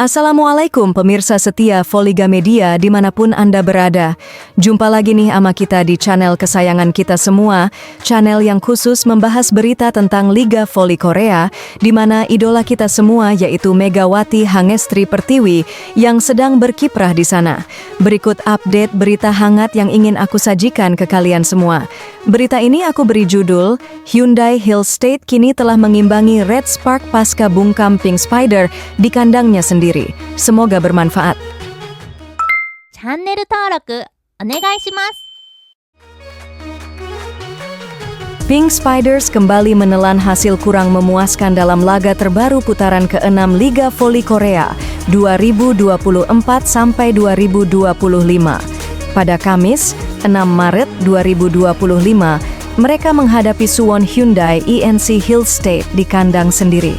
Assalamualaikum pemirsa setia Voliga Media dimanapun Anda berada. Jumpa lagi nih sama kita di channel kesayangan kita semua, channel yang khusus membahas berita tentang Liga Voli Korea, di mana idola kita semua yaitu Megawati Hangestri Pertiwi yang sedang berkiprah di sana. Berikut update berita hangat yang ingin aku sajikan ke kalian semua. Berita ini aku beri judul, Hyundai Hill State kini telah mengimbangi Red Spark pasca bungkam Pink Spider di kandangnya sendiri. Semoga bermanfaat. チャンネル登録お願いします。 Pink Spiders kembali menelan hasil kurang memuaskan dalam laga terbaru putaran ke-6 Liga Voli Korea 2024-2025. Pada Kamis, 6 Maret 2025, mereka menghadapi Suwon Hyundai INC Hill State di kandang sendiri.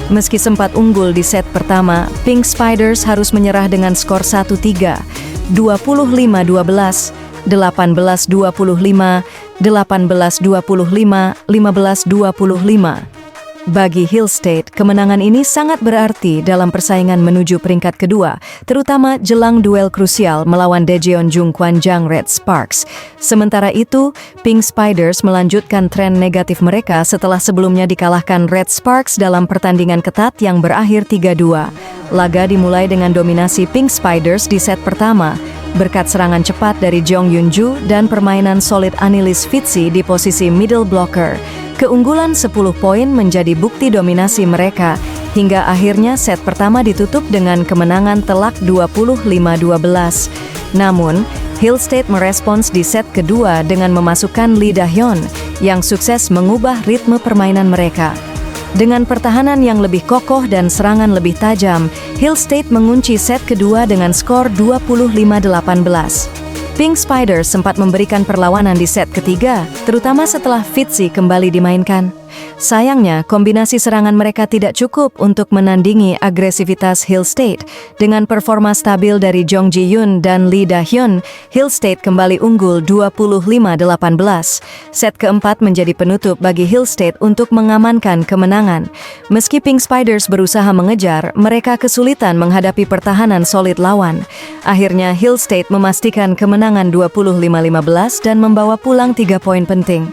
Meski sempat unggul di set pertama, Pink Spiders harus menyerah dengan skor 1-3, 25-12, 18-25, 18-25, 15-25. Bagi Hill State, kemenangan ini sangat berarti dalam persaingan menuju peringkat kedua, terutama jelang duel krusial melawan Daejeon Kwanjang Red Sparks. Sementara itu, Pink Spiders melanjutkan tren negatif mereka setelah sebelumnya dikalahkan Red Sparks dalam pertandingan ketat yang berakhir 3-2. Laga dimulai dengan dominasi Pink Spiders di set pertama, berkat serangan cepat dari Jong Yunju dan permainan solid Anilis Fitzi di posisi middle blocker. Keunggulan 10 poin menjadi bukti dominasi mereka, hingga akhirnya set pertama ditutup dengan kemenangan telak 25-12. Namun, Hill State merespons di set kedua dengan memasukkan Lee Da-hyun, yang sukses mengubah ritme permainan mereka. Dengan pertahanan yang lebih kokoh dan serangan lebih tajam, Hill State mengunci set kedua dengan skor 25-18. Pink Spiders sempat memberikan perlawanan di set ketiga, terutama setelah Fitzi kembali dimainkan. Sayangnya, kombinasi serangan mereka tidak cukup untuk menandingi agresivitas Hill State. Dengan performa stabil dari Jong Ji-yoon dan Lee Da-hyun, Hill State kembali unggul 25-18. Set keempat menjadi penutup bagi Hill State untuk mengamankan kemenangan. Meski Pink Spiders berusaha mengejar, mereka kesulitan menghadapi pertahanan solid lawan. Akhirnya Hill State memastikan kemenangan 25-15 dan membawa pulang 3 poin penting.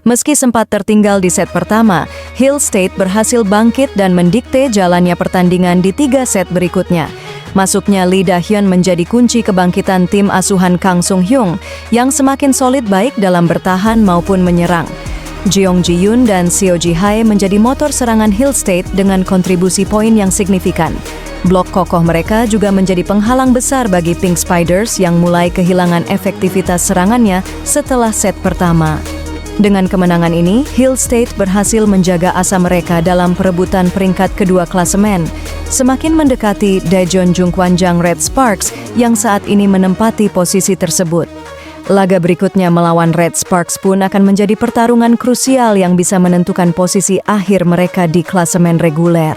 Meski sempat tertinggal di set pertama, Hill State berhasil bangkit dan mendikte jalannya pertandingan di 3 set berikutnya. Masuknya Lee Da-hyun menjadi kunci kebangkitan tim asuhan Kang Sung-hyung yang semakin solid baik dalam bertahan maupun menyerang. Jeong Ji-yoon dan Seo Ji-hae menjadi motor serangan Hill State dengan kontribusi poin yang signifikan. Blok kokoh mereka juga menjadi penghalang besar bagi Pink Spiders yang mulai kehilangan efektivitas serangannya setelah set pertama. Dengan kemenangan ini, Hill State berhasil menjaga asa mereka dalam perebutan peringkat kedua klasemen, semakin mendekati Daejeon Kwanjang Red Sparks yang saat ini menempati posisi tersebut. Laga berikutnya melawan Red Sparks pun akan menjadi pertarungan krusial yang bisa menentukan posisi akhir mereka di klasemen reguler.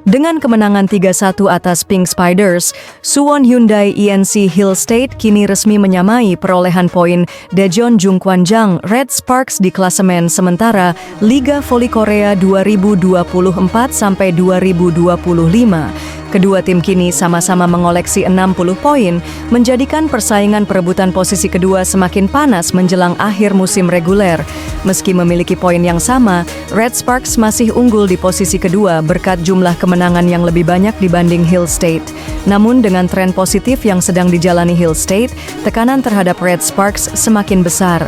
Dengan kemenangan 3-1 atas Pink Spiders, Suwon Hyundai INC Hill State kini resmi menyamai perolehan poin Daejeon Kwanjang Red Sparks di klasemen sementara Liga Voli Korea 2024-2025. Kedua tim kini sama-sama mengoleksi 60 poin, menjadikan persaingan perebutan posisi kedua semakin panas menjelang akhir musim reguler. Meski memiliki poin yang sama, Red Sparks masih unggul di posisi kedua berkat jumlah kemenangan yang lebih banyak dibanding Hill State. Namun dengan tren positif yang sedang dijalani Hill State, tekanan terhadap Red Sparks semakin besar.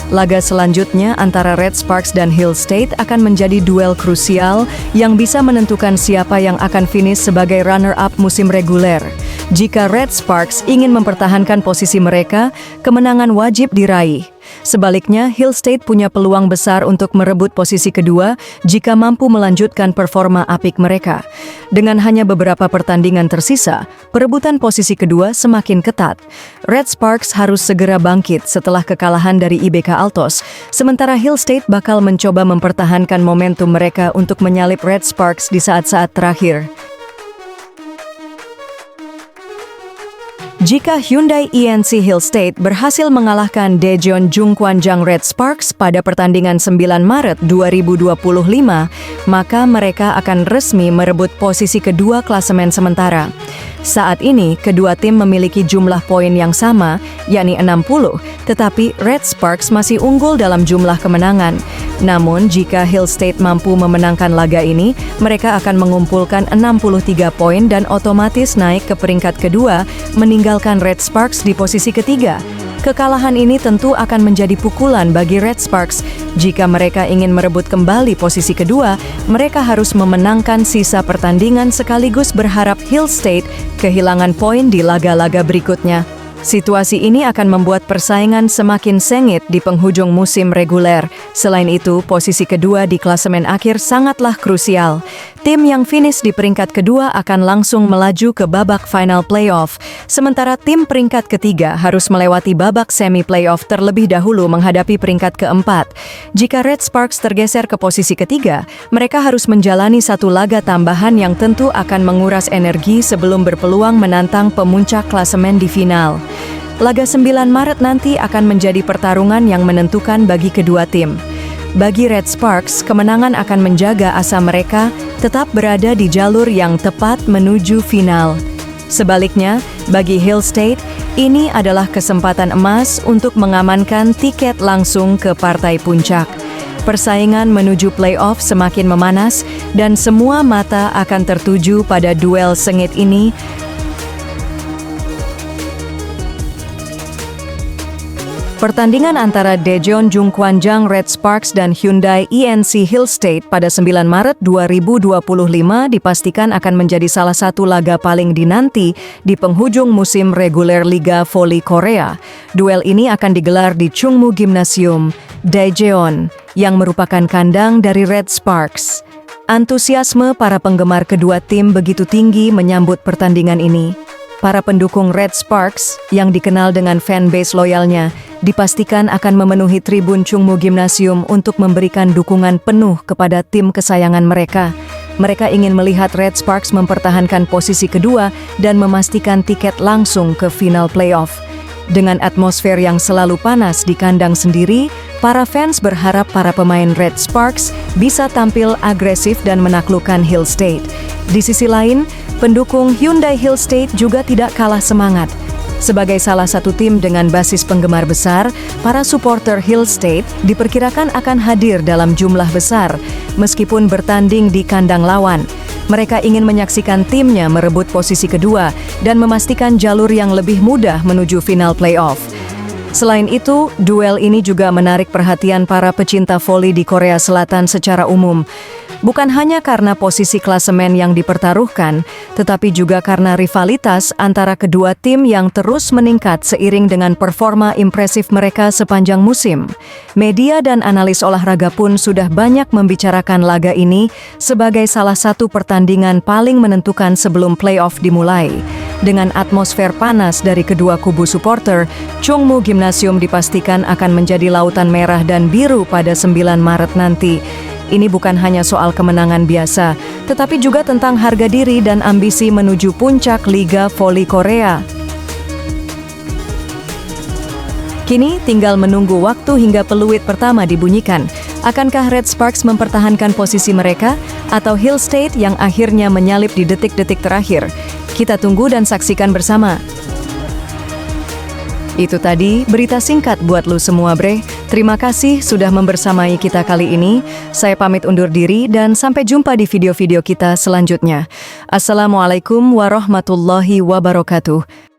Laga selanjutnya antara Red Sparks dan Hill State akan menjadi duel krusial yang bisa menentukan siapa yang akan finish sebagai runner-up musim reguler. Jika Red Sparks ingin mempertahankan posisi mereka, kemenangan wajib diraih. Sebaliknya, Hill State punya peluang besar untuk merebut posisi kedua jika mampu melanjutkan performa apik mereka. Dengan hanya beberapa pertandingan tersisa, perebutan posisi kedua semakin ketat. Red Sparks harus segera bangkit setelah kekalahan dari IBK Altos, sementara Hill State bakal mencoba mempertahankan momentum mereka untuk menyalip Red Sparks di saat-saat terakhir. Jika Hyundai INC Hill State berhasil mengalahkan Daejeon Jungkwanjang Red Sparks pada pertandingan 9 Maret 2025, maka mereka akan resmi merebut posisi kedua klasemen sementara. Saat ini, kedua tim memiliki jumlah poin yang sama, yakni 60, tetapi Red Sparks masih unggul dalam jumlah kemenangan. Namun, jika Hill State mampu memenangkan laga ini, mereka akan mengumpulkan 63 poin dan otomatis naik ke peringkat kedua, meninggalkan Red Sparks di posisi ketiga. Kekalahan ini tentu akan menjadi pukulan bagi Red Sparks. Jika mereka ingin merebut kembali posisi kedua, mereka harus memenangkan sisa pertandingan sekaligus berharap Hill State kehilangan poin di laga-laga berikutnya. Situasi ini akan membuat persaingan semakin sengit di penghujung musim reguler. Selain itu, posisi kedua di klasemen akhir sangatlah krusial. Tim yang finish di peringkat kedua akan langsung melaju ke babak final playoff, sementara tim peringkat ketiga harus melewati babak semi playoff terlebih dahulu menghadapi peringkat keempat. Jika Red Sparks tergeser ke posisi ketiga, mereka harus menjalani satu laga tambahan yang tentu akan menguras energi sebelum berpeluang menantang pemuncak klasemen di final. Laga 9 Maret nanti akan menjadi pertarungan yang menentukan bagi kedua tim. Bagi Red Sparks, kemenangan akan menjaga asa mereka tetap berada di jalur yang tepat menuju final. Sebaliknya, bagi Hill State, ini adalah kesempatan emas untuk mengamankan tiket langsung ke partai puncak. Persaingan menuju playoff semakin memanas dan semua mata akan tertuju pada duel sengit ini. Pertandingan antara Daejeon Jungkwanjang Red Sparks dan Hyundai INC Hill State pada 9 Maret 2025 dipastikan akan menjadi salah satu laga paling dinanti di penghujung musim reguler Liga Voli Korea. Duel ini akan digelar di Chungmu Gymnasium, Daejeon, yang merupakan kandang dari Red Sparks. Antusiasme para penggemar kedua tim begitu tinggi menyambut pertandingan ini. Para pendukung Red Sparks, yang dikenal dengan fanbase loyalnya, dipastikan akan memenuhi tribun Chungmu Gymnasium untuk memberikan dukungan penuh kepada tim kesayangan mereka. Mereka ingin melihat Red Sparks mempertahankan posisi kedua dan memastikan tiket langsung ke final playoff. Dengan atmosfer yang selalu panas di kandang sendiri, para fans berharap para pemain Red Sparks bisa tampil agresif dan menaklukkan Hill State. Di sisi lain, pendukung Hyundai Hill State juga tidak kalah semangat. Sebagai salah satu tim dengan basis penggemar besar, para supporter Hill State diperkirakan akan hadir dalam jumlah besar, meskipun bertanding di kandang lawan. Mereka ingin menyaksikan timnya merebut posisi kedua dan memastikan jalur yang lebih mudah menuju final playoff. Selain itu, duel ini juga menarik perhatian para pecinta voli di Korea Selatan secara umum. Bukan hanya karena posisi klasemen yang dipertaruhkan, tetapi juga karena rivalitas antara kedua tim yang terus meningkat seiring dengan performa impresif mereka sepanjang musim. Media dan analis olahraga pun sudah banyak membicarakan laga ini sebagai salah satu pertandingan paling menentukan sebelum playoff dimulai. Dengan atmosfer panas dari kedua kubu supporter, Chungmu Gymnasium dipastikan akan menjadi lautan merah dan biru pada 9 Maret nanti. Ini bukan hanya soal kemenangan biasa, tetapi juga tentang harga diri dan ambisi menuju puncak Liga Voli Korea. Kini tinggal menunggu waktu hingga peluit pertama dibunyikan. Akankah Red Sparks mempertahankan posisi mereka atau Hill State yang akhirnya menyalip di detik-detik terakhir? Kita tunggu dan saksikan bersama. Itu tadi berita singkat buat lu semua, bre. Terima kasih sudah membersamai kita kali ini. Saya pamit undur diri dan sampai jumpa di video-video kita selanjutnya. Assalamualaikum warahmatullahi wabarakatuh.